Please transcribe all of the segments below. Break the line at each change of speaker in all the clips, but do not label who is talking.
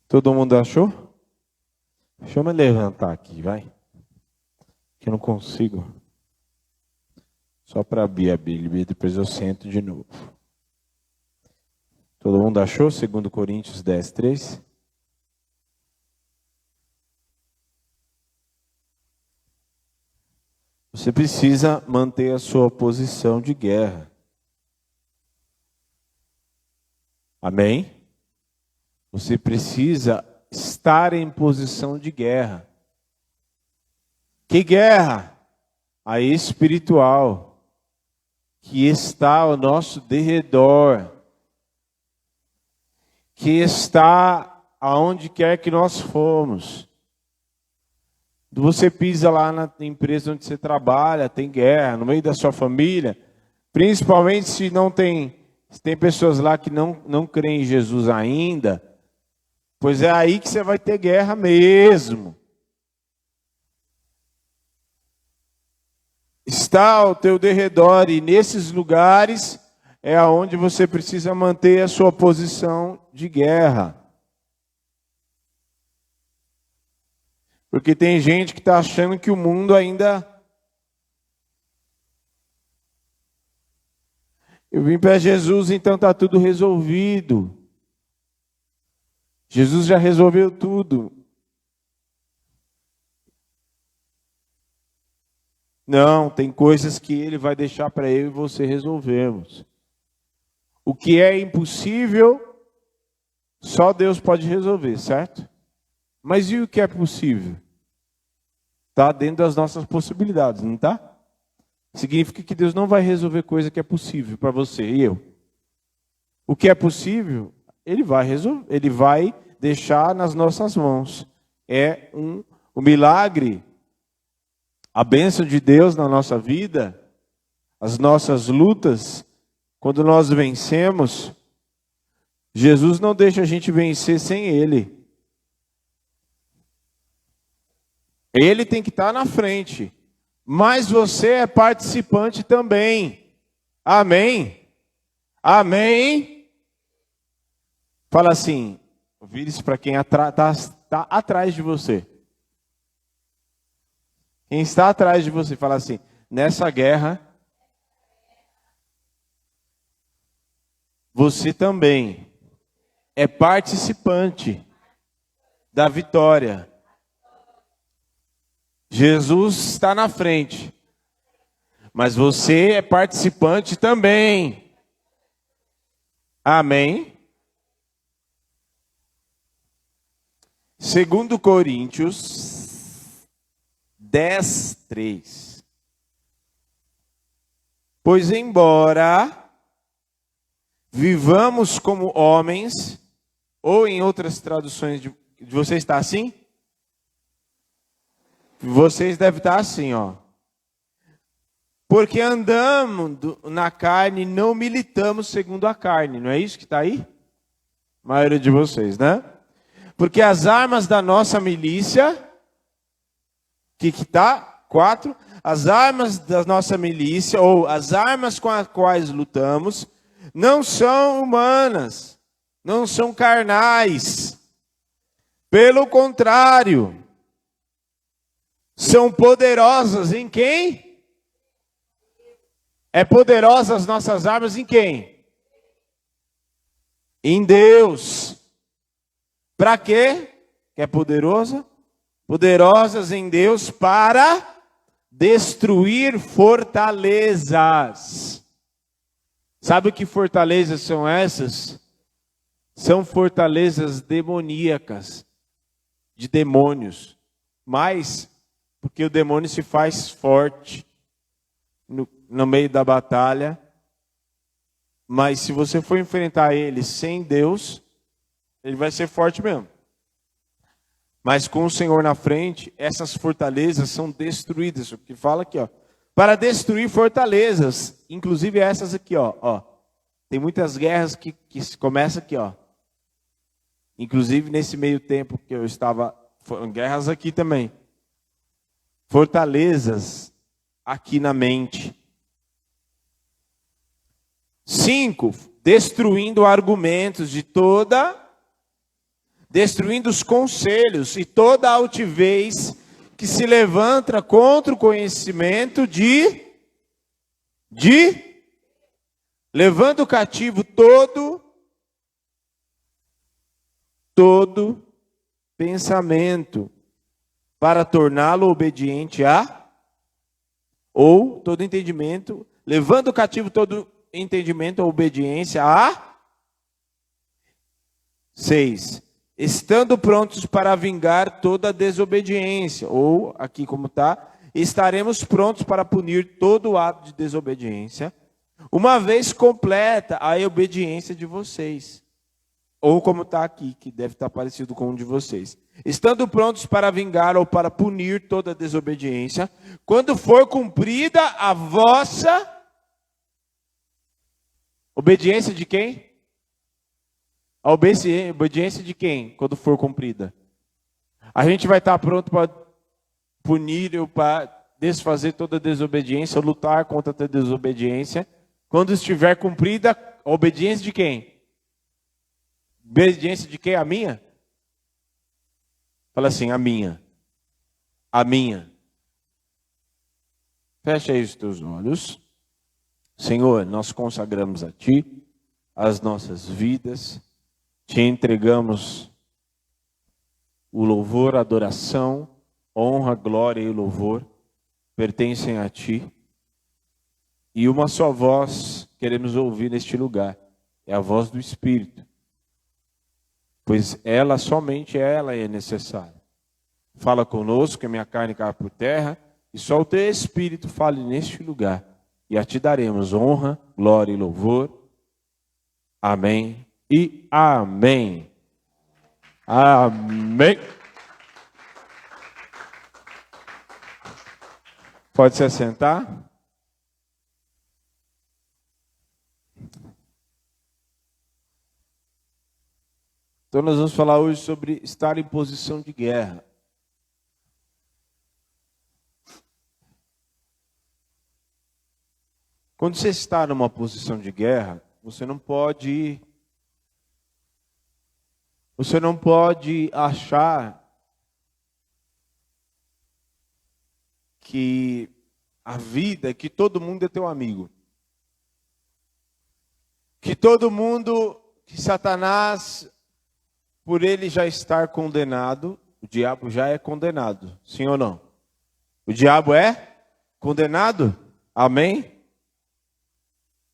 Todo mundo achou? Deixa eu me levantar aqui, vai. Que eu não consigo. Só para abrir a Bíblia, depois eu sento de novo. Todo mundo achou? 2 Coríntios 10, 3. Você precisa manter a sua posição de guerra. Amém? Você precisa estar em posição de guerra. Que guerra? A espiritual, que está ao nosso derredor, que está aonde quer que nós formos. Você pisa lá na empresa onde você trabalha, tem guerra, no meio da sua família, principalmente se tem pessoas lá que não creem em Jesus ainda, pois é aí que você vai ter guerra mesmo. Está ao teu derredor e nesses lugares é aonde você precisa manter a sua posição de guerra. Porque tem gente que está achando que o mundo ainda... Eu vim para Jesus, então está tudo resolvido. Jesus já resolveu tudo. Não, tem coisas que Ele vai deixar para eu e você resolvermos. O que é impossível, só Deus pode resolver, certo? Mas e o que é possível? Está dentro das nossas possibilidades, não está? Significa que Deus não vai resolver coisa que é possível para você e eu. O que é possível, Ele vai resolver, Ele vai deixar nas nossas mãos. O milagre, a bênção de Deus na nossa vida, as nossas lutas, quando nós vencemos, Jesus não deixa a gente vencer sem Ele. Ele tem que estar na frente, mas você é participante também. Amém? Amém? Fala assim, vire-se para quem está atrás de você. Quem está atrás de você, fala assim, nessa guerra, você também é participante da vitória. Jesus está na frente, mas você é participante também. Amém? 2 Coríntios 10, 3. Pois embora vivamos como homens, ou em outras traduções de você está assim? Vocês devem estar assim, ó. Porque andamos na carne, não militamos segundo a carne. Não é isso que está aí? A maioria de vocês, né? Porque as armas da nossa milícia, que está? 4. As armas da nossa milícia, ou as armas com as quais lutamos, não são humanas, não são carnais. Pelo contrário, são poderosas em quem? É poderosa as nossas armas em quem? Em Deus. Para quê? Que é poderosa? Poderosas em Deus para destruir fortalezas. Sabe que fortalezas são essas? São fortalezas demoníacas, de demônios. Mas porque o demônio se faz forte no meio da batalha. Mas se você for enfrentar ele sem Deus, ele vai ser forte mesmo. Mas com o Senhor na frente, essas fortalezas são destruídas. O que fala aqui, ó. Para destruir fortalezas. Inclusive essas aqui, ó. Tem muitas guerras que começam aqui, ó. Inclusive nesse meio tempo que eu estava, foram guerras aqui também. fortalezas aqui na mente. 5, destruindo argumentos destruindo os conselhos e toda altivez que se levanta contra o conhecimento levando cativo todo pensamento para torná-lo obediente ou todo entendimento, levando cativo todo entendimento ou obediência 6, estando prontos para vingar toda desobediência, ou aqui como está, estaremos prontos para punir todo ato de desobediência, uma vez completa a obediência de vocês. Ou como está aqui, que deve estar parecido com um de vocês. Estando prontos para vingar ou para punir toda desobediência, quando for cumprida a vossa obediência de quem? A obediência de quem, quando for cumprida? A gente vai estar pronto para punir ou para desfazer toda desobediência, lutar contra a desobediência, quando estiver cumprida a obediência de quem? Obediência de quem? A minha? Fala assim, a minha. A minha. Fecha aí os teus olhos. Senhor, nós consagramos a Ti as nossas vidas. Te entregamos o louvor, a adoração, honra, glória e louvor pertencem a Ti. E uma só voz queremos ouvir neste lugar. É a voz do Espírito. Pois ela, somente ela é necessária. Fala conosco, que a minha carne caia por terra, e só o Teu Espírito fale neste lugar. E a Ti daremos honra, glória e louvor. Amém e amém. Amém. Pode se assentar. Então nós vamos falar hoje sobre estar em posição de guerra. Quando você está numa posição de guerra, você não pode achar que a vida, que todo mundo é teu amigo. Que todo mundo, que Satanás, por ele já estar condenado, o diabo já é condenado, sim ou não? O diabo é condenado? Amém?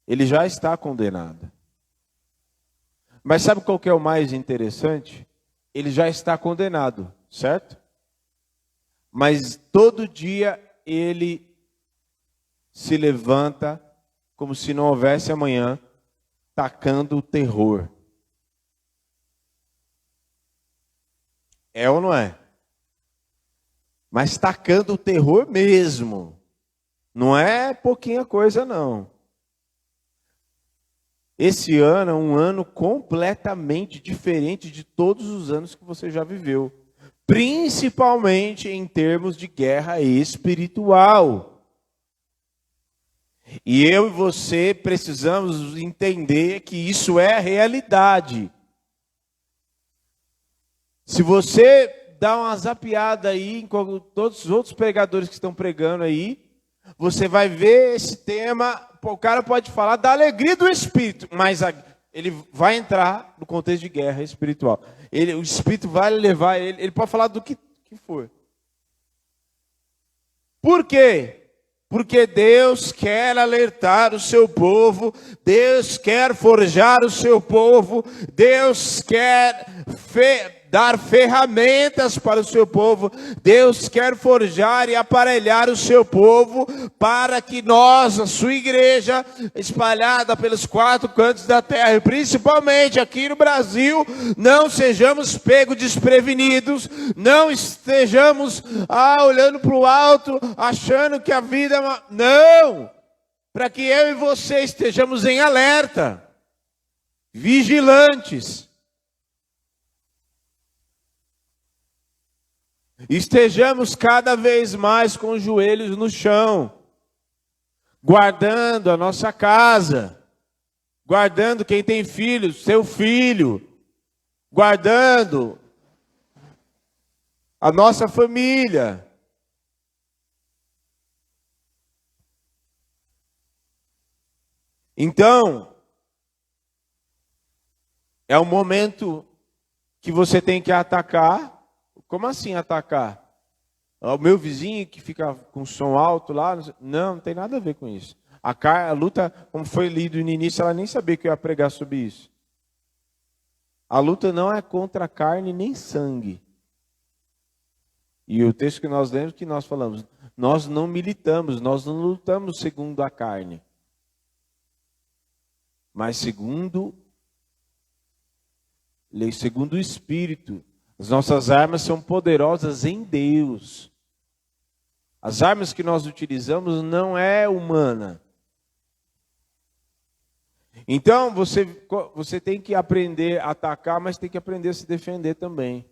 Ele já está condenado. Mas sabe qual que é o mais interessante? Ele já está condenado, certo? Mas todo dia ele se levanta como se não houvesse amanhã, tacando o terror. É ou não é? Mas tacando o terror mesmo. Não é pouquinha coisa, não. Esse ano é um ano completamente diferente de todos os anos que você já viveu. Principalmente em termos de guerra espiritual. E eu e você precisamos entender que isso é a realidade. Se você dá uma zapiada aí em todos os outros pregadores que estão pregando aí, você vai ver esse tema. O cara pode falar da alegria do Espírito, mas ele vai entrar no contexto de guerra espiritual. O Espírito vai levar ele pode falar do que for. Por quê? Porque Deus quer alertar o seu povo, Deus quer forjar o seu povo, Deus quer dar ferramentas para o seu povo, Deus quer forjar e aparelhar o seu povo para que nós, a sua igreja, espalhada pelos 4 cantos da terra, e principalmente aqui no Brasil, não sejamos pegos desprevenidos, não estejamos olhando para o alto, achando que a vida é uma... Não! Para que eu e você estejamos em alerta, vigilantes. Estejamos cada vez mais com os joelhos no chão, guardando a nossa casa, guardando quem tem filho, seu filho, guardando a nossa família. Então, é um momento que você tem que atacar. Como assim atacar? O meu vizinho que fica com som alto lá, não tem nada a ver com isso. A luta, como foi lido no início, ela nem sabia que eu ia pregar sobre isso. A luta não é contra carne nem sangue. E o texto que nós lemos, que nós falamos, nós não militamos, nós não lutamos segundo a carne, mas segundo o Espírito. As nossas armas são poderosas em Deus. As armas que nós utilizamos não é humana. Então, você tem que aprender a atacar, mas tem que aprender a se defender também.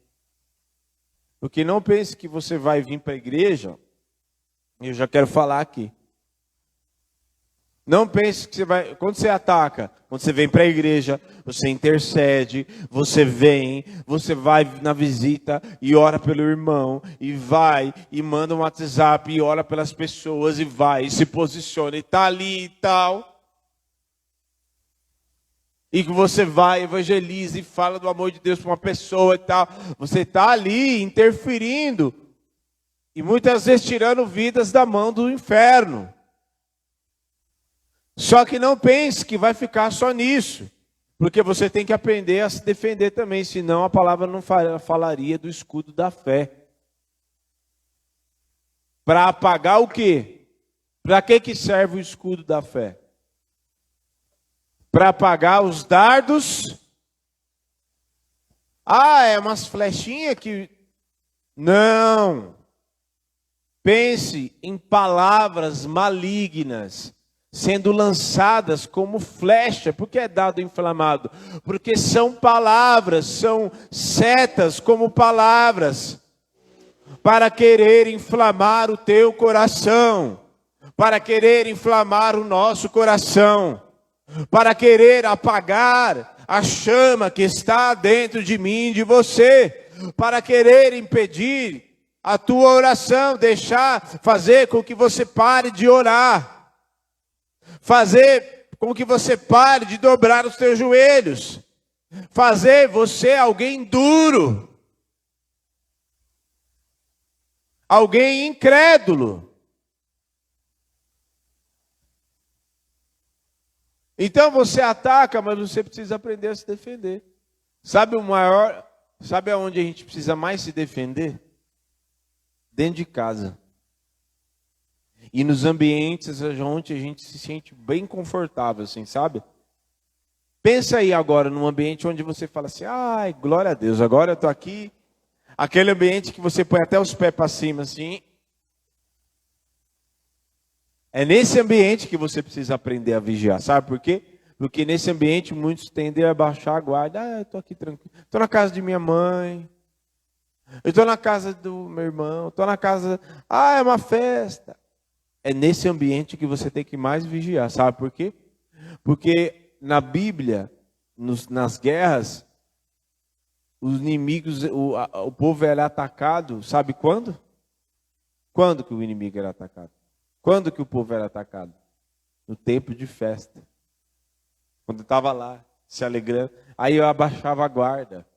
Porque não pense que você vai vir para a igreja, eu já quero falar aqui. Não pense que você vai, quando você ataca, quando você vem para a igreja, você intercede, você vai na visita e ora pelo irmão, e vai, e manda um WhatsApp, e ora pelas pessoas, e vai, e se posiciona, e está ali e tal. E que você vai, evangeliza e fala do amor de Deus para uma pessoa e tal. Você está ali interferindo, e muitas vezes tirando vidas da mão do inferno. Só que não pense que vai ficar só nisso, porque você tem que aprender a se defender também, senão a palavra não falaria do escudo da fé. Para apagar o quê? Para que serve o escudo da fé? Para apagar os dardos. É umas flechinhas que... Não. Pense em palavras malignas sendo lançadas como flecha. Por que é dado inflamado? Porque são palavras, são setas como palavras, para querer inflamar o teu coração, para querer inflamar o nosso coração, para querer apagar a chama que está dentro de mim e de você, para querer impedir a tua oração, fazer com que você pare de orar, fazer com que você pare de dobrar os teus joelhos, fazer você alguém duro, alguém incrédulo. Então você ataca, mas você precisa aprender a se defender. Sabe aonde a gente precisa mais se defender? Dentro de casa. E nos ambientes onde a gente se sente bem confortável, assim, sabe? Pensa aí agora num ambiente onde você fala assim, ai, glória a Deus, agora eu estou aqui. Aquele ambiente que você põe até os pés para cima, assim. É nesse ambiente que você precisa aprender a vigiar, sabe por quê? Porque nesse ambiente muitos tendem a baixar a guarda. Eu estou aqui tranquilo, estou na casa de minha mãe, eu estou na casa do meu irmão, estou na casa... é uma festa. É nesse ambiente que você tem que mais vigiar, sabe por quê? Porque na Bíblia, nas guerras, os inimigos, o povo era atacado, sabe quando? Quando que o inimigo era atacado? Quando que o povo era atacado? No tempo de festa. Quando estava lá, se alegrando. Aí eu abaixava a guarda,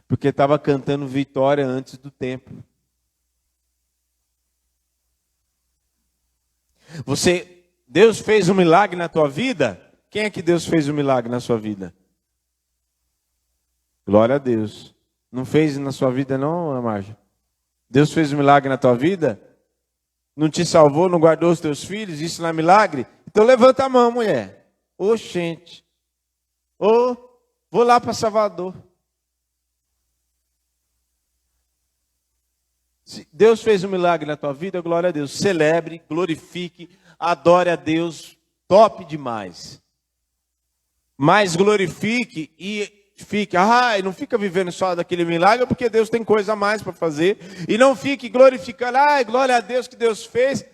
porque estava cantando vitória antes do templo. Deus fez um milagre na tua vida? Quem é que Deus fez um milagre na sua vida? Glória a Deus. Não fez na sua vida não, Marja? Deus fez um milagre na tua vida? Não te salvou, não guardou os teus filhos? Isso não é milagre? Então levanta a mão, mulher. Gente. Vou lá para Salvador. Se Deus fez um milagre na tua vida, glória a Deus. Celebre, glorifique, adore a Deus, top demais. Mas glorifique e não fica vivendo só daquele milagre, porque Deus tem coisa a mais para fazer. E não fique glorificando, glória a Deus que Deus fez.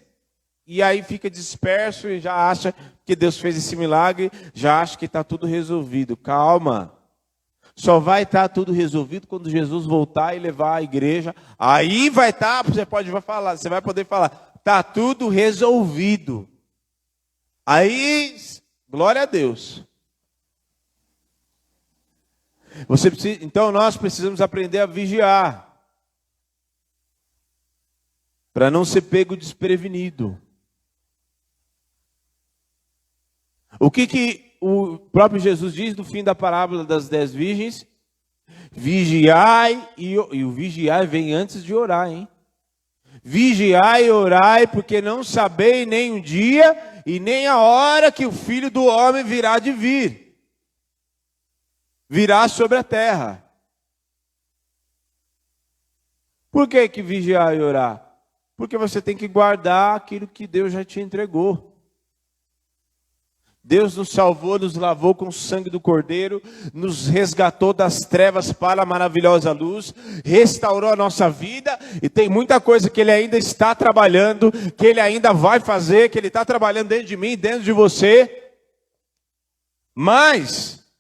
E aí fica disperso e já acha que Deus fez esse milagre, já acha que está tudo resolvido. Calma. Só vai estar tudo resolvido quando Jesus voltar e levar a igreja. Aí vai estar, você vai poder falar, está tudo resolvido. Aí, glória a Deus. Então nós precisamos aprender a vigiar, para não ser pego desprevenido. O que o próprio Jesus diz no fim da parábola das 10 virgens? Vigiai, e o vigiai vem antes de orar, hein? Vigiai e orai, porque não sabeis nem o dia e nem a hora que o Filho do Homem virá de vir. Virá sobre a terra. Por que vigiar e orar? Porque você tem que guardar aquilo que Deus já te entregou. Deus nos salvou, nos lavou com o sangue do Cordeiro, nos resgatou das trevas para a maravilhosa luz, restaurou a nossa vida, e tem muita coisa que Ele ainda está trabalhando, que Ele ainda vai fazer, que Ele está trabalhando dentro de mim, dentro de você. Mas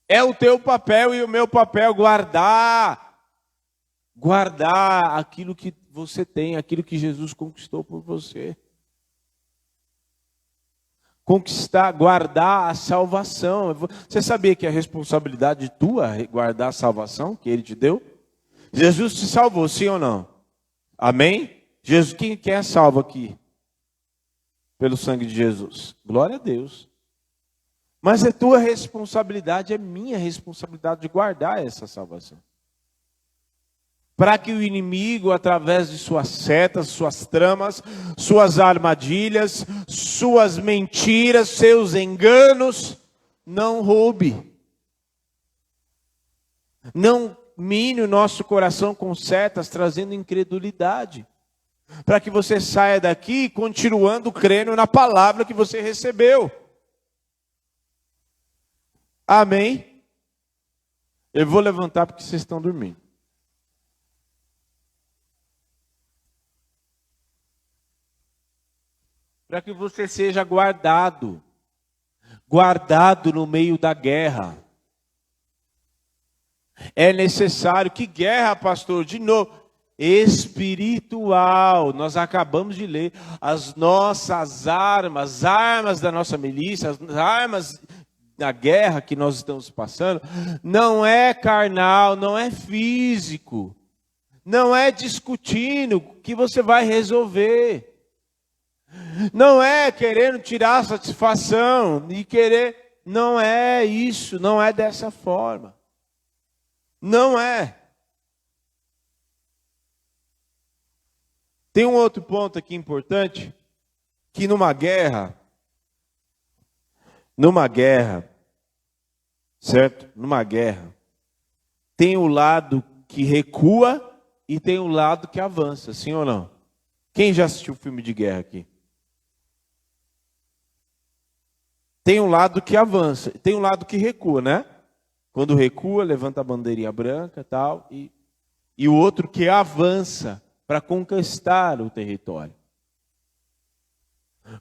é o teu papel e o meu papel guardar aquilo que você tem, aquilo que Jesus conquistou por você. Conquistar, guardar a salvação. Você sabia que é a responsabilidade tua guardar a salvação que Ele te deu? Jesus te salvou, sim ou não? Amém? Jesus, quem é salvo aqui? Pelo sangue de Jesus. Glória a Deus. Mas é tua responsabilidade, é minha responsabilidade de guardar essa salvação. Para que o inimigo, através de suas setas, suas tramas, suas armadilhas, suas mentiras, seus enganos, não roube. Não mine o nosso coração com setas, trazendo incredulidade. Para que você saia daqui continuando crendo na palavra que você recebeu. Amém? Eu vou levantar porque vocês estão dormindo. Para que você seja guardado no meio da guerra. É necessário, que guerra, pastor? De novo, espiritual. Nós acabamos de ler, as nossas armas da nossa milícia, as armas da guerra que nós estamos passando, não é carnal, não é físico, não é discutindo que você vai resolver. Não é querendo tirar satisfação e querer, não é isso, não é dessa forma. Não é. Tem um outro ponto aqui importante, que numa guerra, certo? Numa guerra, tem o lado que recua e tem o lado que avança, sim ou não? Quem já assistiu filme de guerra aqui? Tem um lado que avança, tem um lado que recua, né? Quando recua, levanta a bandeirinha branca e tal, e o outro que avança para conquistar o território.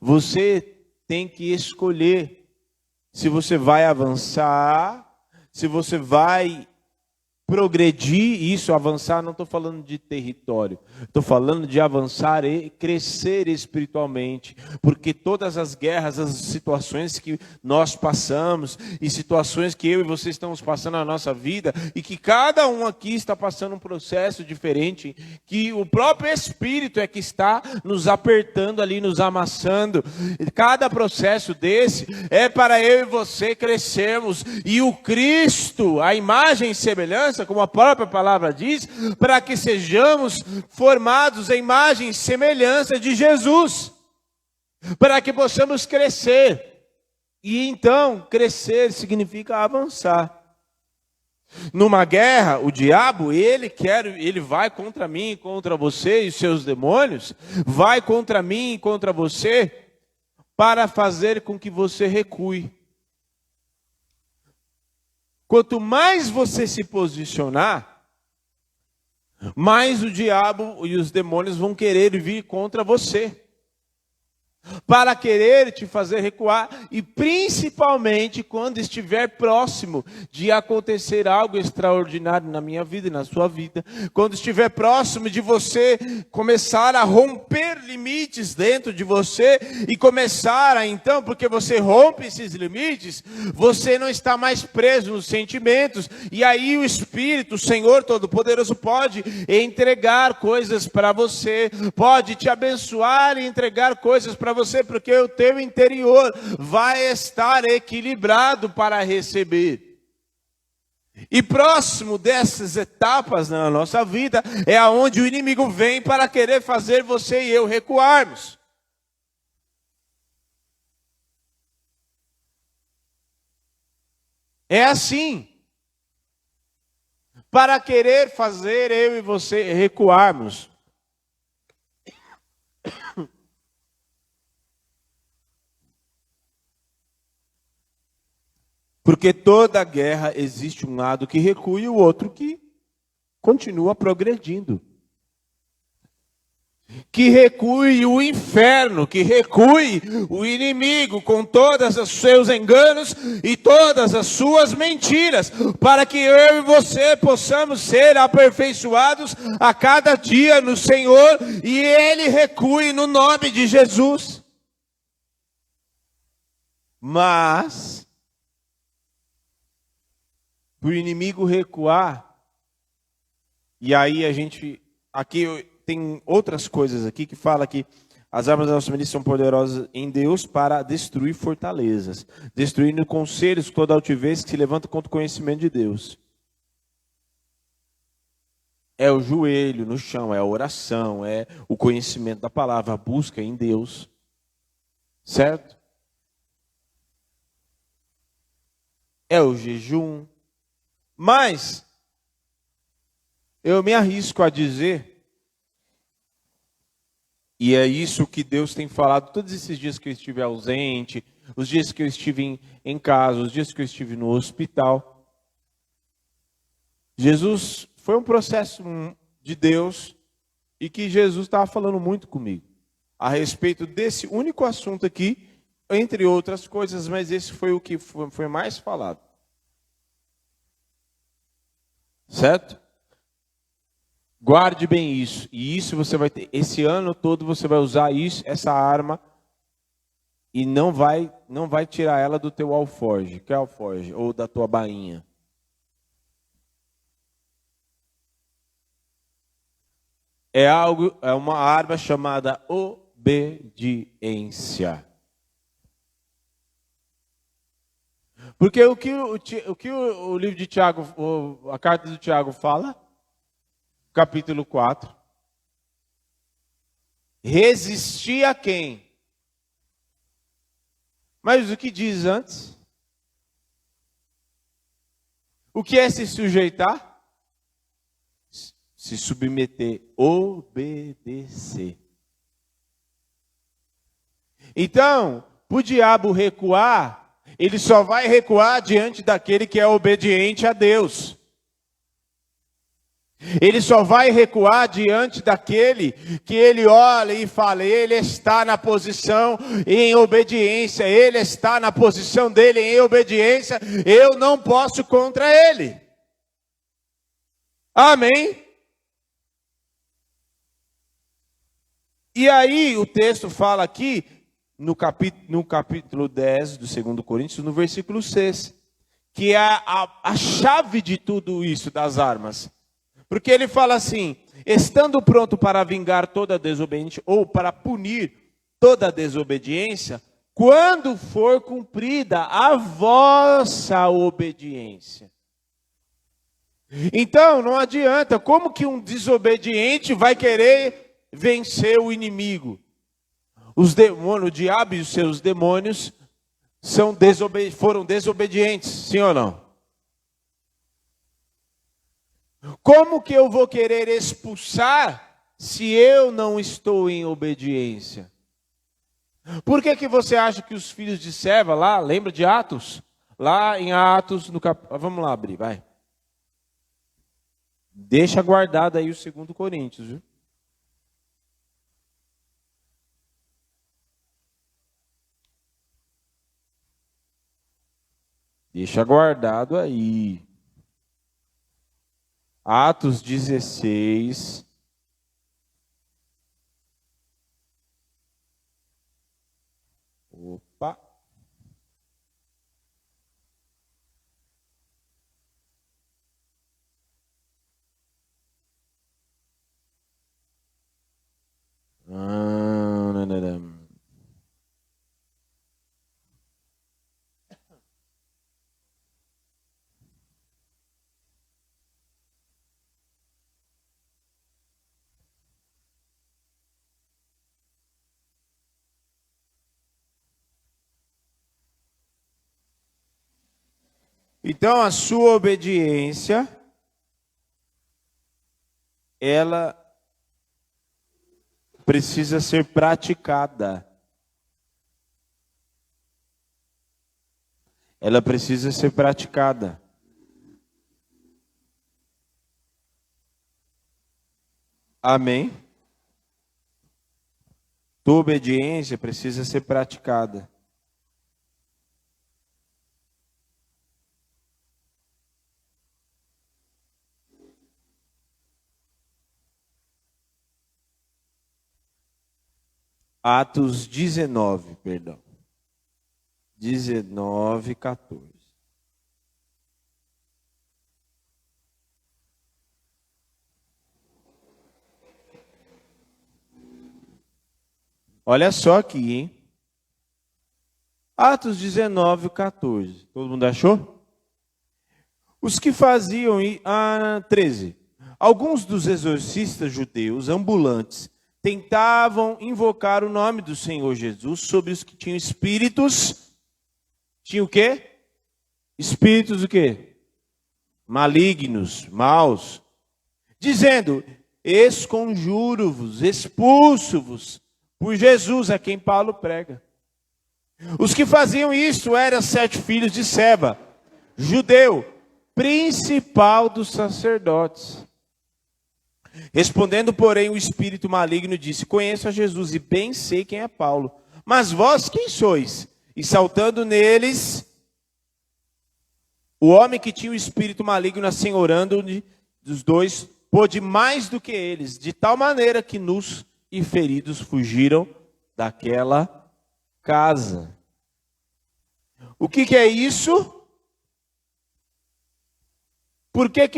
Você tem que escolher se você vai avançar, se você vai progredir. Isso, avançar, não estou falando de território, estou falando de avançar e crescer espiritualmente, porque todas as guerras, as situações que nós passamos, e situações que eu e você estamos passando na nossa vida, e que cada um aqui está passando um processo diferente, que o próprio Espírito é que está nos apertando ali, nos amassando. Cada processo desse é para eu e você crescermos, e o Cristo, a imagem e semelhança, como a própria palavra diz, para que sejamos formados em imagem e semelhança de Jesus, para que possamos crescer. E então, crescer significa avançar. Numa guerra, o diabo, ele vai contra mim, contra você e seus demônios, vai contra mim e contra você, para fazer com que você recue. Quanto mais você se posicionar, mais o diabo e os demônios vão querer vir contra você, para querer te fazer recuar, e principalmente quando estiver próximo de acontecer algo extraordinário na minha vida e na sua vida, quando estiver próximo de você começar a romper limites dentro de você, e começar a então, porque você rompe esses limites, você não está mais preso nos sentimentos, e aí o Espírito, o Senhor Todo-Poderoso, pode entregar coisas para você, pode te abençoar e entregar coisas para você, porque o teu interior vai estar equilibrado para receber. E próximo dessas etapas na nossa vida é aonde o inimigo vem para querer fazer você e eu recuarmos. É assim, para querer fazer eu e você recuarmos. Porque toda guerra existe um lado que recua e o outro que continua progredindo. Que recue o inferno, que recue o inimigo com todos os seus enganos e todas as suas mentiras, para que eu e você possamos ser aperfeiçoados a cada dia no Senhor, e Ele recue no nome de Jesus. Mas para o inimigo recuar, e aí aqui tem outras coisas aqui que fala que as armas da nossa milícia são poderosas em Deus para destruir fortalezas, destruindo conselhos, toda altivez que se levanta contra o conhecimento de Deus. É o joelho no chão, é a oração, é o conhecimento da palavra, a busca em Deus, certo? É o jejum. Mas eu me arrisco a dizer, e é isso que Deus tem falado todos esses dias que eu estive ausente, os dias que eu estive em casa, os dias que eu estive no hospital. Jesus foi um processo de Deus, e que Jesus estava falando muito comigo a respeito desse único assunto aqui, entre outras coisas, mas esse foi o que foi mais falado. Certo? Guarde bem isso. E isso você vai ter. Esse ano todo você vai usar isso, essa arma, e não vai tirar ela do teu alforje. Que é alforje? Ou da tua bainha. É uma arma chamada obediência. Porque o que o livro de Tiago, a carta do Tiago fala, capítulo 4, resistir a quem? Mas o que diz antes? O que é se sujeitar? Se submeter, obedecer. Então, para o diabo recuar, ele só vai recuar diante daquele que é obediente a Deus. Ele só vai recuar diante daquele que ele olha e fala, ele está na posição em obediência, ele está na posição dele em obediência, eu não posso contra ele. Amém? E aí o texto fala aqui, no capítulo 10 do 2 Coríntios, no versículo 6, que é a chave de tudo isso das armas. Porque ele fala assim, estando pronto para vingar toda desobediência, ou para punir toda desobediência, quando for cumprida a vossa obediência. Então, não adianta, como que um desobediente vai querer vencer o inimigo? O diabo e os seus demônios foram desobedientes, sim ou não? Como que eu vou querer expulsar se eu não estou em obediência? Por que você acha que os filhos de Seva lá, lembra de Atos? Lá em Atos, vamos lá abrir, vai. Deixa guardado aí o 2 Coríntios, viu? Deixa guardado aí. Atos 16. Opa. Nananam. Então, a sua obediência, ela precisa ser praticada. Ela precisa ser praticada. Amém? Tua obediência precisa ser praticada. Atos 19, perdão. 19, 14. Olha só aqui, hein? Atos 19, 14. Todo mundo achou? Os que faziam... 13. Alguns dos exorcistas judeus ambulantes tentavam invocar o nome do Senhor Jesus sobre os que tinham espíritos. Tinham o quê? Espíritos o quê? Malignos, maus. Dizendo, esconjuro-vos, expulso-vos por Jesus, a quem Paulo prega. Os que faziam isso eram 7 filhos de Seba, judeu, principal dos sacerdotes. Respondendo, porém, o espírito maligno disse, conheço a Jesus e bem sei quem é Paulo. Mas vós quem sois? E saltando neles, o homem que tinha o espírito maligno assenhorando dos dois, pôde mais do que eles, de tal maneira que nus e feridos fugiram daquela casa. O que é isso? Por que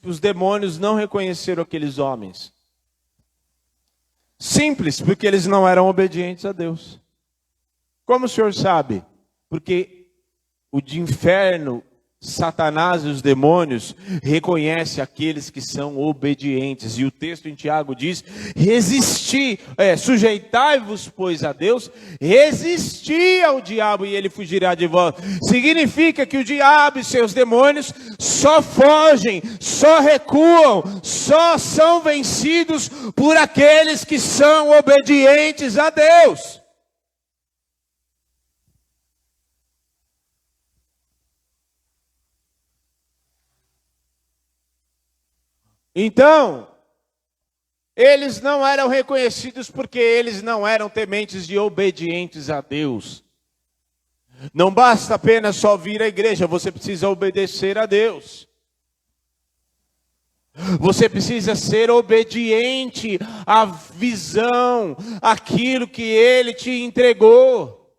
os demônios não reconheceram aqueles homens? Simples, porque eles não eram obedientes a Deus. Como o senhor sabe? Porque o de inferno, Satanás e os demônios reconhecem aqueles que são obedientes. E o texto em Tiago diz, sujeitai-vos, pois, a Deus, resisti ao diabo e ele fugirá de vós. Significa que o diabo e seus demônios só fogem, só recuam, só são vencidos por aqueles que são obedientes a Deus. Então, eles não eram reconhecidos porque eles não eram tementes e obedientes a Deus. Não basta apenas só vir à igreja, você precisa obedecer a Deus. Você precisa ser obediente à visão, àquilo que Ele te entregou.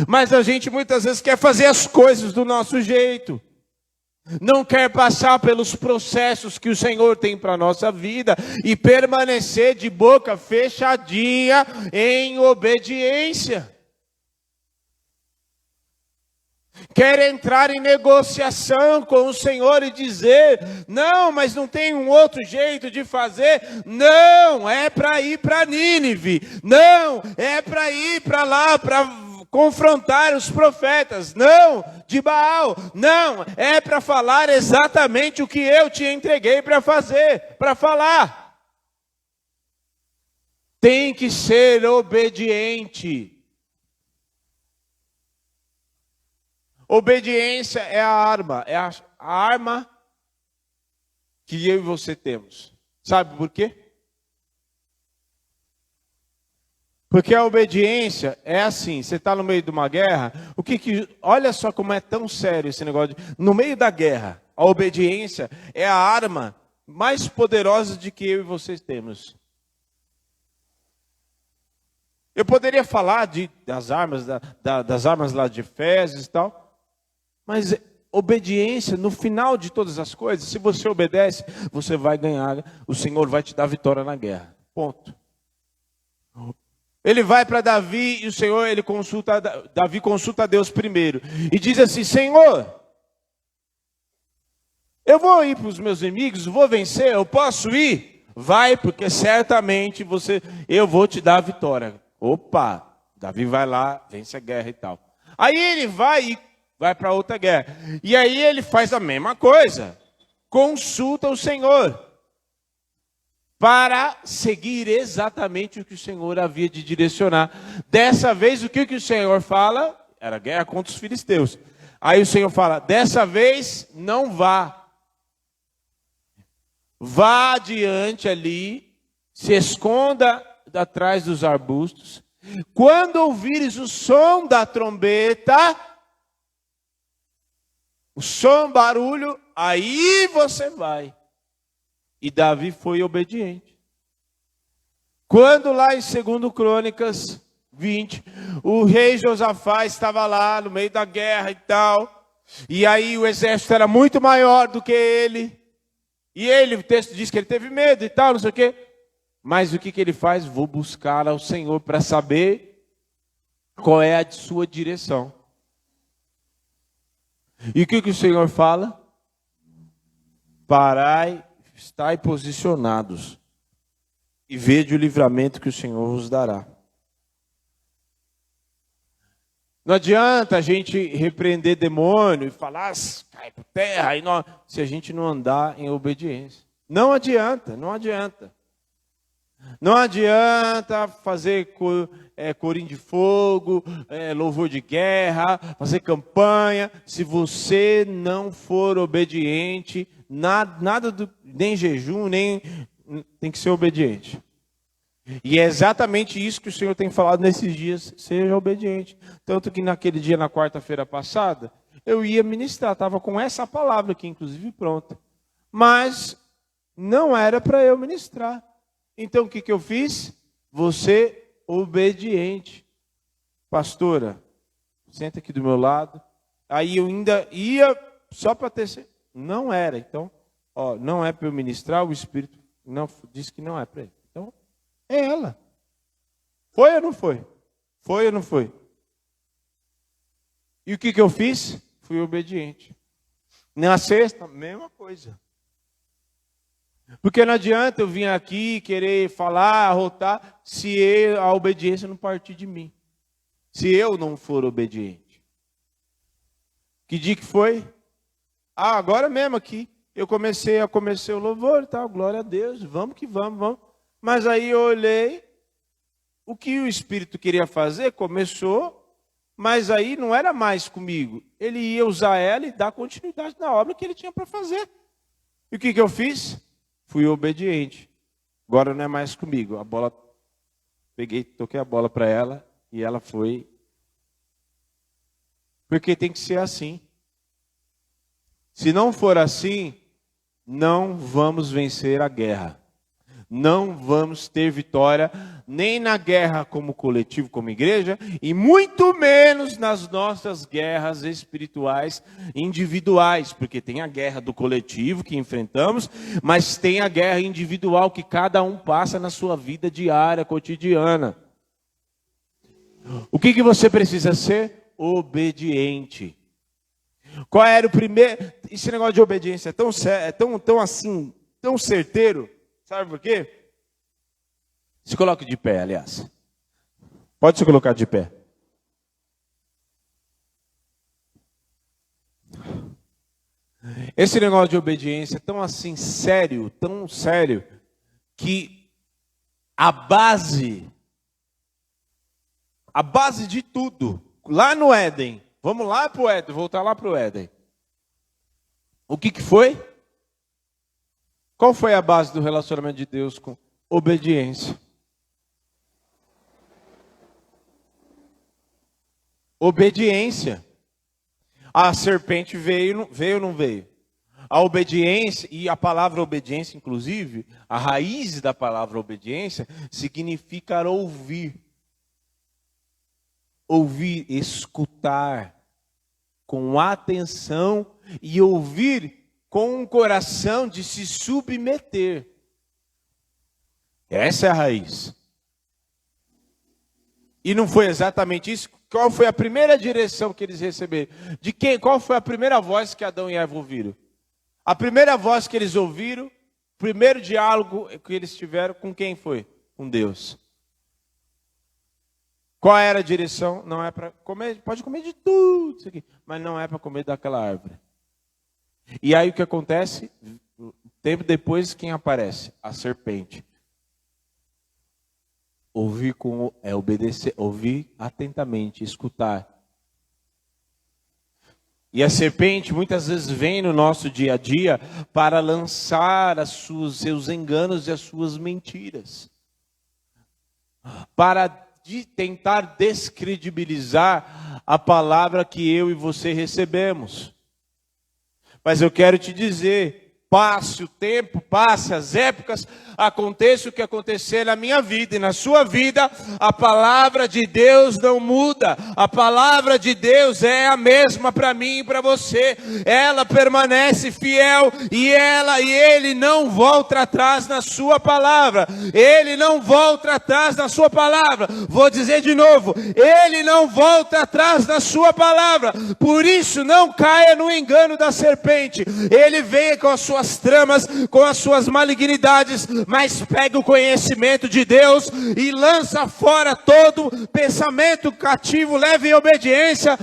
Mas a gente muitas vezes quer fazer as coisas do nosso jeito. Não quer passar pelos processos que o Senhor tem para a nossa vida e permanecer de boca fechadinha em obediência. Quer entrar em negociação com o Senhor e dizer, não, mas não tem um outro jeito de fazer. Não, é para ir para Nínive. Não, é para ir para lá, para confrontar os profetas, não, de Baal, não, é para falar exatamente o que eu te entreguei para fazer, para falar. Tem que ser obediente. Obediência é a arma, a arma que eu e você temos. Sabe por quê? Porque a obediência é assim, você está no meio de uma guerra, olha só como é tão sério esse negócio. No meio da guerra, a obediência é a arma mais poderosa de que eu e vocês temos. Eu poderia falar das armas lá de Efésios e tal, mas obediência, no final de todas as coisas, se você obedece, você vai ganhar, o Senhor vai te dar vitória na guerra. Ponto. Ele vai para Davi e o Senhor, Davi consulta a Deus primeiro. E diz assim, Senhor, eu vou ir para os meus inimigos, vou vencer, eu posso ir? Vai, porque certamente eu vou te dar a vitória. Opa, Davi vai lá, vence a guerra e tal. Aí ele vai para outra guerra. E aí ele faz a mesma coisa. Consulta o Senhor. Para seguir exatamente o que o Senhor havia de direcionar. Dessa vez, o que o Senhor fala? Era guerra contra os filisteus. Aí o Senhor fala, dessa vez, não vá. Vá adiante ali, se esconda atrás dos arbustos. Quando ouvires o som da trombeta, barulho, aí você vai. E Davi foi obediente. Quando lá em 2 Crônicas 20, o rei Josafá estava lá no meio da guerra e tal. E aí o exército era muito maior do que ele. E o texto diz que ele teve medo e tal, não sei o quê. Mas o que ele faz? Vou buscar ao Senhor para saber qual é a sua direção. E o que o Senhor fala? Parai, estai posicionados e vede o livramento que o Senhor vos dará. Não adianta a gente repreender demônio e falar, cai por terra, se a gente não andar em obediência. Não adianta, não adianta. Não adianta fazer corim de fogo, louvor de guerra, fazer campanha, se você não for obediente, nem jejum, nem tem que ser obediente. E é exatamente isso que o Senhor tem falado nesses dias, seja obediente. Tanto que naquele dia, na quarta-feira passada, eu ia ministrar, estava com essa palavra aqui, inclusive pronta. Mas não era para eu ministrar. Então o que eu fiz? Você obediente. Pastora, senta aqui do meu lado. Aí eu ainda ia só para ter... Não era, então, não é para eu ministrar, o Espírito não disse que não é para ele. Então, é ela. Foi ou não foi? Foi ou não foi? E o que eu fiz? Fui obediente. Na sexta, mesma coisa. Porque não adianta eu vir aqui querer falar, arrotar, se a obediência não partir de mim. Se eu não for obediente. Que dia que foi? Agora mesmo aqui. Eu comecei o louvor e tal, glória a Deus, vamos que vamos. Mas aí eu olhei, o que o Espírito queria fazer, começou, mas aí não era mais comigo. Ele ia usar ela e dar continuidade na obra que ele tinha para fazer. E o que eu fiz? Fui obediente. Agora não é mais comigo. A bola, toquei a bola para ela e ela foi. Porque tem que ser assim. Se não for assim, não vamos vencer a guerra. Não vamos ter vitória nem na guerra como coletivo, como igreja, e muito menos nas nossas guerras espirituais individuais, porque tem a guerra do coletivo que enfrentamos, mas tem a guerra individual que cada um passa na sua vida diária, cotidiana. O que você precisa ser? Obediente. Qual era o primeiro... Esse negócio de obediência é tão certeiro. Sabe por quê? Se coloque de pé, aliás. Pode se colocar de pé. Esse negócio de obediência é tão sério, que a base de tudo, lá no Éden, Vamos lá para o Éden, voltar lá para o Éden. O que foi? Qual foi a base do relacionamento de Deus com obediência? Obediência. A serpente veio ou não veio? A obediência, e a palavra obediência, inclusive, a raiz da palavra obediência, significa ouvir. Ouvir, escutar com atenção e ouvir com um coração de se submeter. Essa é a raiz. E não foi exatamente isso? Qual foi a primeira direção que eles receberam? De quem? Qual foi a primeira voz que Adão e Eva ouviram? A primeira voz que eles ouviram, o primeiro diálogo que eles tiveram, com quem foi? Com Deus. Qual era a direção? Não é para comer, pode comer de tudo isso aqui, mas não é para comer daquela árvore. E aí o que acontece? Tempo depois, quem aparece? A serpente. Ouvir obedecer, ouvir atentamente, escutar. E a serpente muitas vezes vem no nosso dia a dia para lançar seus enganos e as suas mentiras. Para tentar descredibilizar a palavra que eu e você recebemos. Mas eu quero te dizer, passe o tempo, passe as épocas, aconteça o que acontecer na minha vida e na sua vida, a palavra de Deus não muda. A palavra de Deus é a mesma para mim e para você. Ela permanece fiel e ele não volta atrás na sua palavra. Ele não volta atrás na sua palavra. Vou dizer de novo, ele não volta atrás na sua palavra. Por isso não caia no engano da serpente. Ele vem com as suas tramas, com as suas malignidades, mas pega o conhecimento de Deus e lança fora todo pensamento cativo, leve em obediência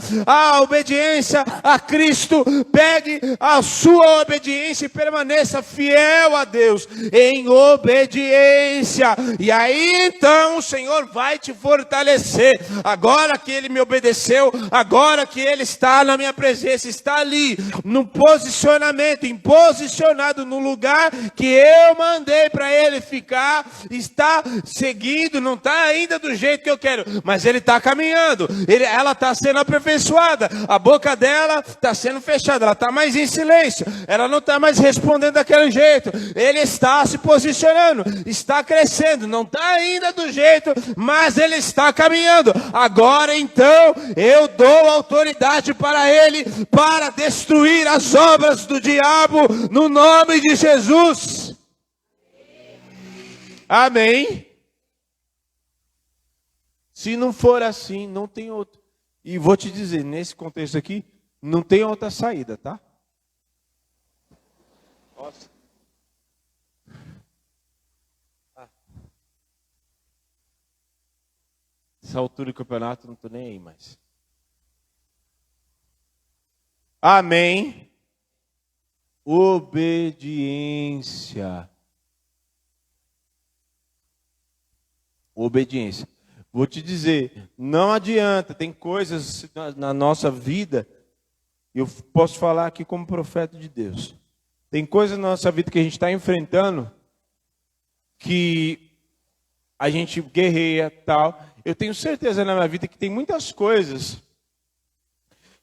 a Cristo. Pegue a sua obediência e permaneça fiel a Deus em obediência. E aí então o Senhor vai te fortalecer. Agora que Ele me obedeceu, agora que Ele está na minha presença, está ali, no posicionamento, posicionado no lugar que eu mandei para ele ficar, está seguindo, não está ainda do jeito que eu quero, mas ele está caminhando, ela está sendo aperfeiçoada, a boca dela está sendo fechada, ela está mais em silêncio, ela não está mais respondendo daquele jeito, ele está se posicionando, está crescendo, não está ainda do jeito, mas ele está caminhando. Agora então eu dou autoridade para ele, para destruir as obras do diabo, no nome de Jesus. Amém? Se não for assim, não tem outro. E vou te dizer, nesse contexto aqui, não tem outra saída, tá? Nossa. Essa altura do campeonato, não estou nem aí mais. Amém? Obediência. Obediência. Vou te dizer, não adianta, tem coisas na nossa vida, eu posso falar aqui como profeta de Deus, tem coisas na nossa vida que a gente está enfrentando, que a gente guerreia, tal. Eu tenho certeza na minha vida que tem muitas coisas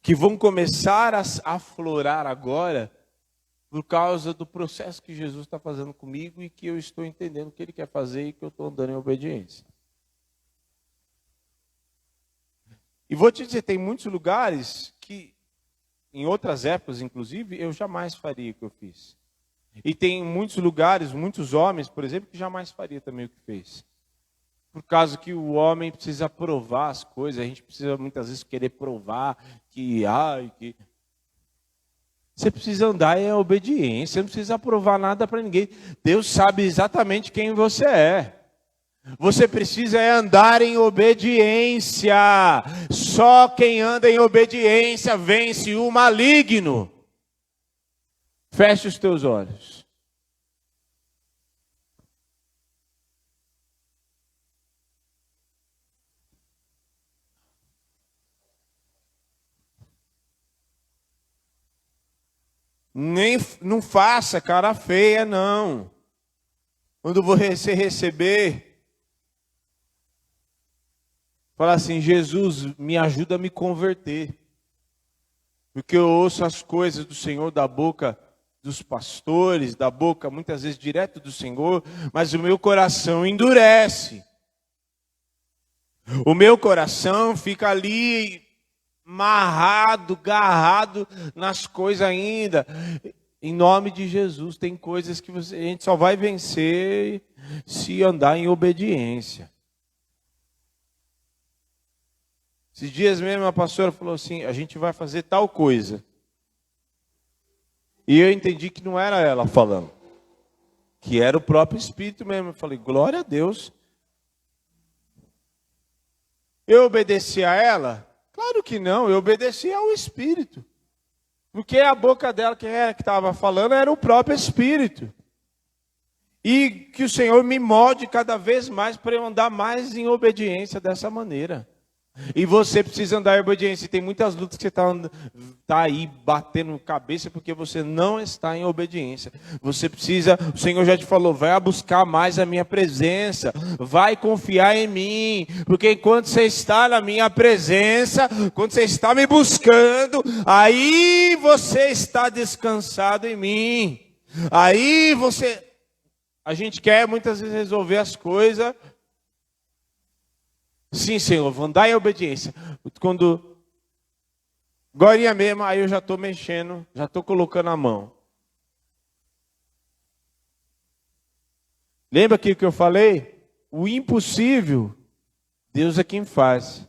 que vão começar a aflorar agora, por causa do processo que Jesus está fazendo comigo e que eu estou entendendo o que Ele quer fazer e que eu estou andando em obediência. E vou te dizer, tem muitos lugares que, em outras épocas, inclusive, eu jamais faria o que eu fiz. E tem muitos lugares, muitos homens, por exemplo, que jamais faria também o que fez. Por causa que o homem precisa provar as coisas, a gente precisa muitas vezes querer provar que... Você precisa andar em obediência, você não precisa provar nada para ninguém. Deus sabe exatamente quem você é. Você precisa andar em obediência. Só quem anda em obediência vence o maligno. Feche os teus olhos. Não faça cara feia, não. Quando você receber, fala assim: Jesus, me ajuda a me converter. Porque eu ouço as coisas do Senhor da boca dos pastores, da boca muitas vezes direto do Senhor, mas o meu coração endurece. O meu coração fica ali amarrado, garrado nas coisas ainda. Em nome de Jesus, tem coisas que a gente só vai vencer se andar em obediência. Esses dias mesmo a pastora falou assim: a gente vai fazer tal coisa. E eu entendi que não era ela falando, que era o próprio Espírito mesmo. Eu falei: glória a Deus. Eu obedeci a ela? Claro que não, eu obedeci ao Espírito. Porque a boca dela, quem era que estava falando, era o próprio Espírito. E que o Senhor me molde cada vez mais para eu andar mais em obediência dessa maneira. E você precisa andar em obediência. E tem muitas lutas que você está aí batendo cabeça porque você não está em obediência. Você precisa, o Senhor já te falou, vai buscar mais a minha presença. Vai confiar em mim. Porque enquanto você está na minha presença, quando você está me buscando, aí você está descansado em mim. Aí a gente quer muitas vezes resolver as coisas. Sim, Senhor, vou andar em obediência. Quando agorinha mesmo, aí eu já estou mexendo, já estou colocando a mão. Lembra aquilo que eu falei? O impossível, Deus é quem faz.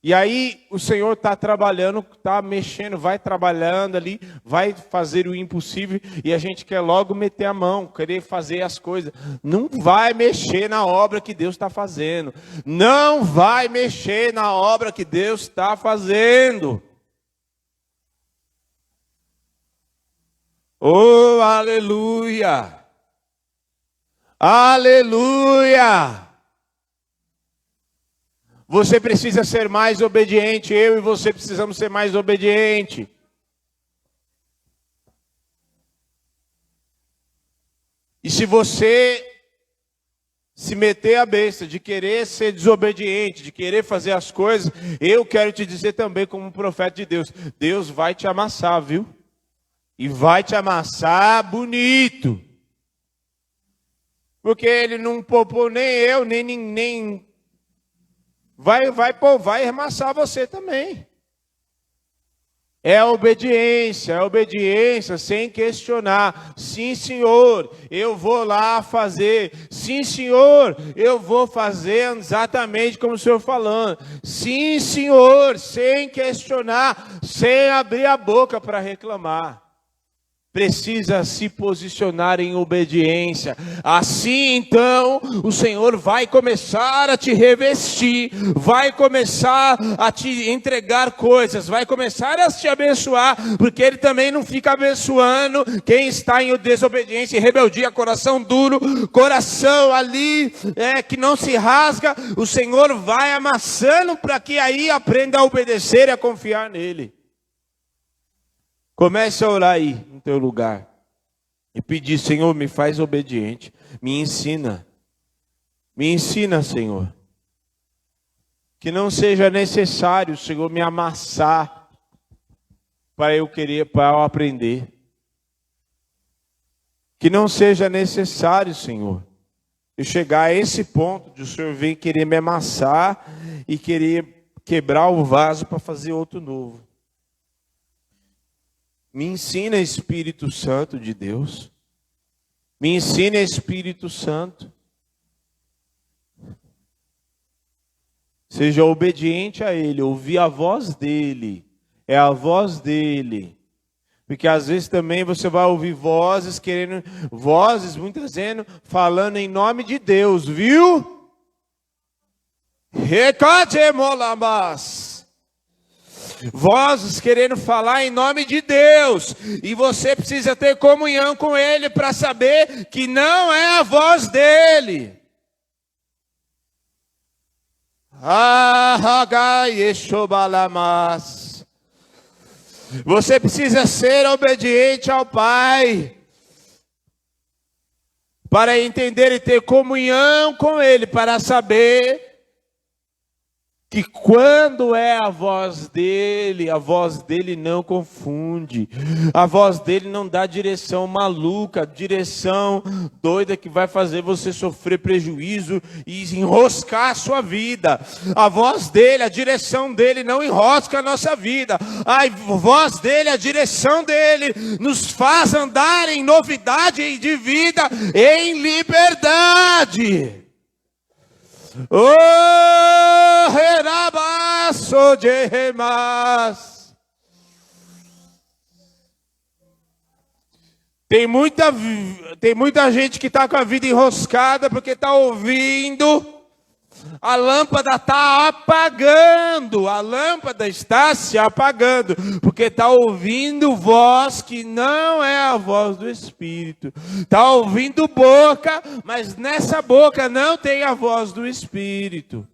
E aí o Senhor está trabalhando, está mexendo, vai trabalhando ali, vai fazer o impossível e a gente quer logo meter a mão, querer fazer as coisas. Não vai mexer na obra que Deus está fazendo. Não vai mexer na obra que Deus está fazendo. Oh, aleluia! Aleluia! Você precisa ser mais obediente, eu e você precisamos ser mais obedientes. E se você se meter a besta de querer ser desobediente, de querer fazer as coisas, eu quero te dizer também como profeta de Deus, Deus vai te amassar, viu? E vai te amassar bonito. Porque Ele não poupou nem eu, nem vai amassar você também. É a obediência sem questionar. Sim, Senhor, eu vou lá fazer. Sim, Senhor, eu vou fazer exatamente como o Senhor falando. Sim, Senhor, sem questionar, sem abrir a boca para reclamar. Precisa se posicionar em obediência. Assim, então, o Senhor vai começar a te revestir, vai começar a te entregar coisas, vai começar a te abençoar, porque Ele também não fica abençoando quem está em desobediência e rebeldia, coração duro, coração ali que não se rasga. O Senhor vai amassando para que aí aprenda a obedecer e a confiar nele. Comece a orar aí no teu lugar e pedir: Senhor, me faz obediente, me ensina, Senhor. Que não seja necessário, Senhor, me amassar para eu aprender. Que não seja necessário, Senhor, eu chegar a esse ponto de o Senhor vir querer me amassar e querer quebrar o vaso para fazer outro novo. Me ensina, Espírito Santo de Deus. Me ensina, Espírito Santo. Seja obediente a Ele, ouvir a voz dEle. É a voz dEle. Porque às vezes também você vai ouvir vozes, muitas vezes, falando em nome de Deus, viu? Recademolabas. Vozes querendo falar em nome de Deus, e você precisa ter comunhão com Ele para saber que não é a voz dEle. Você precisa ser obediente ao Pai para entender e ter comunhão com Ele, para saber que quando é a voz dele não confunde. A voz dele não dá direção maluca, direção doida que vai fazer você sofrer prejuízo e enroscar a sua vida. A voz dele, a direção dele não enrosca a nossa vida. A voz dele, a direção dele nos faz andar em novidade de vida, em liberdade. Oh, Herabaso de Remas. Tem muita gente que está com a vida enroscada porque está ouvindo. A lâmpada está apagando, a lâmpada está se apagando, porque está ouvindo voz que não é a voz do Espírito. Está ouvindo boca, mas nessa boca não tem a voz do Espírito.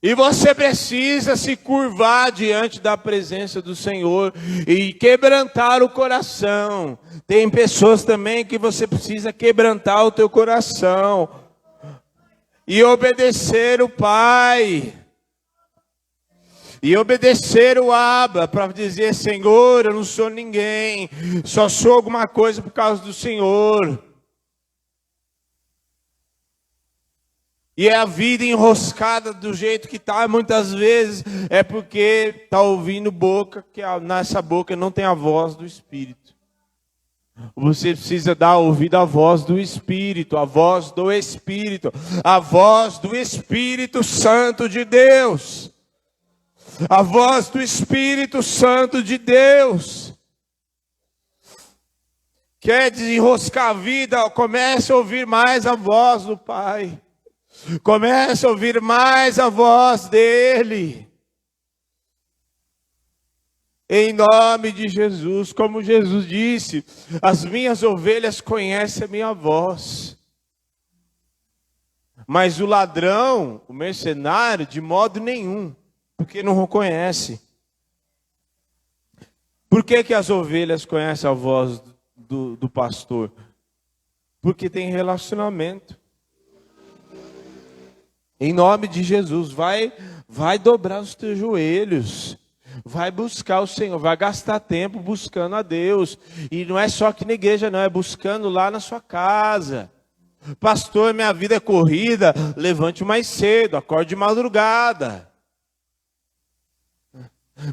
E você precisa se curvar diante da presença do Senhor e quebrantar o coração. Tem pessoas também que você precisa quebrantar o teu coração e obedecer o Pai. E obedecer o Abba para dizer: Senhor, eu não sou ninguém, só sou alguma coisa por causa do Senhor. E é a vida enroscada do jeito que está, muitas vezes é porque está ouvindo boca, que nessa boca não tem a voz do Espírito. Você precisa dar ouvido à voz do Espírito, a voz do Espírito, a voz do Espírito Santo de Deus. A voz do Espírito Santo de Deus. Quer desenroscar a vida? Comece a ouvir mais a voz do Pai. Comece a ouvir mais a voz dele. Em nome de Jesus, como Jesus disse, as minhas ovelhas conhecem a minha voz. Mas o ladrão, o mercenário, de modo nenhum, porque não reconhece. Por que as ovelhas conhecem a voz do pastor? Porque tem relacionamento. Em nome de Jesus, vai dobrar os teus joelhos, vai buscar o Senhor, vai gastar tempo buscando a Deus. E não é só aqui na igreja, não, é buscando lá na sua casa. Pastor, minha vida é corrida, levante mais cedo, acorde de madrugada.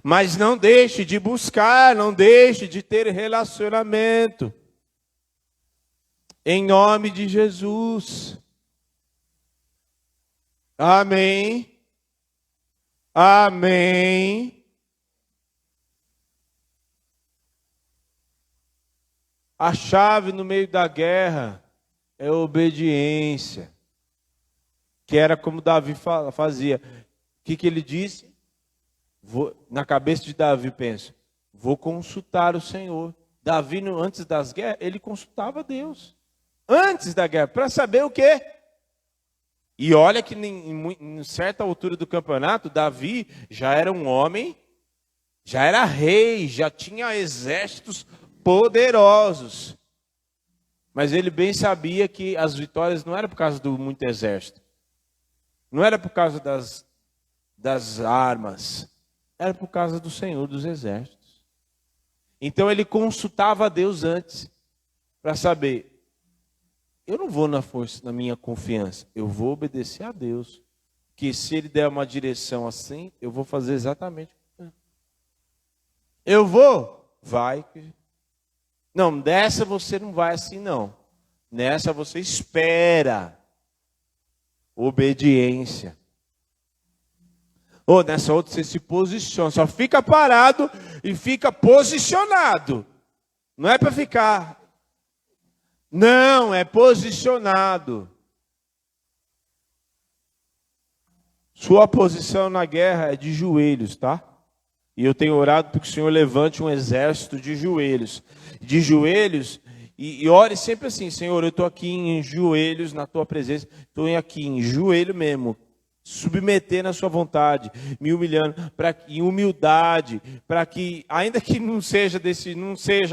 Mas não deixe de buscar, não deixe de ter relacionamento. Em nome de Jesus. Amém. Amém. A chave no meio da guerra é a obediência. Que era como Davi fazia. O que ele disse? Na cabeça de Davi, pensa, vou consultar o Senhor. Davi, antes das guerras, ele consultava Deus. Antes da guerra, para saber o quê? E olha que em certa altura do campeonato, Davi já era um homem, já era rei, já tinha exércitos poderosos. Mas ele bem sabia que as vitórias não eram por causa do muito exército. Não era por causa das armas. Era por causa do Senhor dos exércitos. Então ele consultava a Deus antes, para saber. Eu não vou na força, na minha confiança. Eu vou obedecer a Deus. Que se Ele der uma direção assim, eu vou fazer exatamente. Eu vou? Vai. Não, nessa você não vai assim não. Nessa você espera. Obediência. Ou nessa outra você se posiciona. Só fica parado e fica posicionado. Não é para ficar... Não, é posicionado. Sua posição na guerra é de joelhos, tá? E eu tenho orado para que o Senhor levante um exército de joelhos. De joelhos, e ore sempre assim, Senhor, eu estou aqui em joelhos na Tua presença. Estou aqui em joelho mesmo. submeter na sua vontade, me humilhando, em humildade, para que, ainda que não seja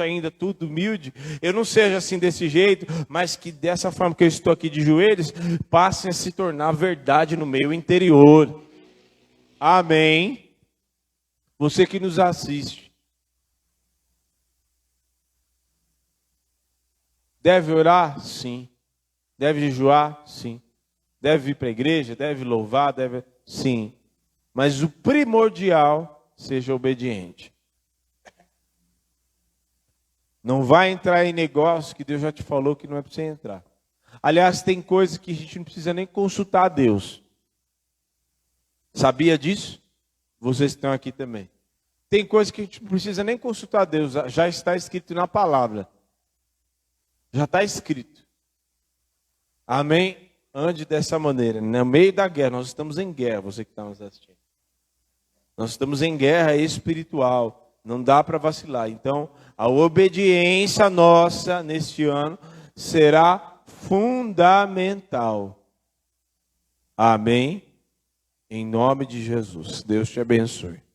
ainda tudo humilde, eu não seja assim desse jeito, mas que dessa forma que eu estou aqui de joelhos, passem a se tornar verdade no meu interior. Amém. Você que nos assiste, deve orar? Sim. Deve jejuar? Sim. Deve vir para a igreja? Deve louvar? Deve... Sim. Mas o primordial, seja obediente. Não vai entrar em negócio que Deus já te falou que não é para você entrar. Aliás, tem coisas que a gente não precisa nem consultar a Deus. Sabia disso? Vocês estão aqui também. Tem coisas que a gente não precisa nem consultar a Deus. Já está escrito na palavra. Já está escrito. Amém? Ande dessa maneira. No meio da guerra, nós estamos em guerra, você que está nos assistindo. Nós estamos em guerra espiritual. Não dá para vacilar. Então, a obediência nossa neste ano será fundamental. Amém? Em nome de Jesus. Deus te abençoe.